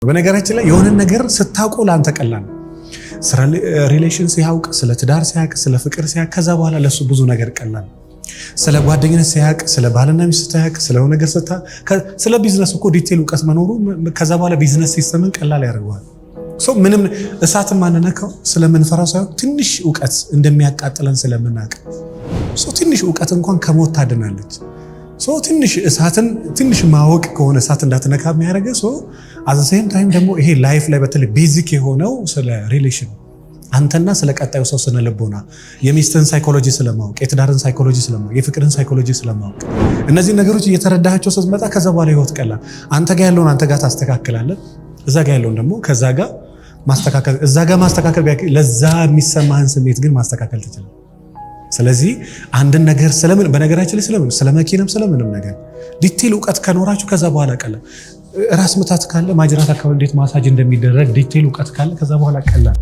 በነገራችን ላይ የሆነ ነገር ስታውቁ ላንተ ቀላል ነው። ስለ ሪሌሽን ሲያውቅ፣ ስለ ትዳር ሲያውቅ፣ ስለ ፍቅር ሲያውቅ ከዛ በኋላ ለሱ ብዙ ነገር ቀላል ነው። ስለ ጓደኝነት ሲያውቅ፣ ስለ ባልና ሚስት ሲያውቅ፣ ስለ ሆነ ነገር ስለ ቢዝነስ እኮ ዲቴል እውቀት መኖሩ ከዛ በኋላ ቢዝነስ ሲስተምን ቀላል ያደርገዋል። ምንም እሳትን ማንነካው ስለምንፈራው ሳይሆን ትንሽ እውቀት እንደሚያቃጥለን ስለምናውቅ ትንሽ እውቀት እንኳን ከሞት ታድናለች። ትንሽ እሳትን ትንሽ ማወቅ ከሆነ እሳት እንዳትነካ የሚያደርገ አዘሴም ታይም ደግሞ ይሄ ላይፍ ላይ በተለይ ቤዚክ የሆነው ስለ ሪሌሽን አንተና ስለ ቀጣዩ ሰው ስነ ልቦና የሚስትን ሳይኮሎጂ ስለማወቅ፣ የትዳርን ሳይኮሎጂ ስለማወቅ፣ የፍቅርን ሳይኮሎጂ ስለማወቅ እነዚህ ነገሮች እየተረዳሃቸው ስትመጣ ከዛ በኋላ ህይወት ቀላል። አንተ ጋር ያለውን አንተ ጋር ታስተካክላለህ፣ እዛ ጋር ያለውን ደግሞ ከዛ ጋር ማስተካከል፣ እዛ ጋር ማስተካከል ለዛ የሚሰማህን ስሜት ግን ማስተካከል ትችላለህ። ስለዚህ አንድን ነገር ስለምን በነገራችን ላይ ስለ መኪናም ስለምንም ነገር ዲቴል እውቀት ከኖራችሁ ከዛ በኋላ ቀላል። ራስ ምታት ካለ ማጅራት አካባቢ እንዴት ማሳጅ እንደሚደረግ ዲቴል እውቀት ካለ ከዛ በኋላ ቀላል።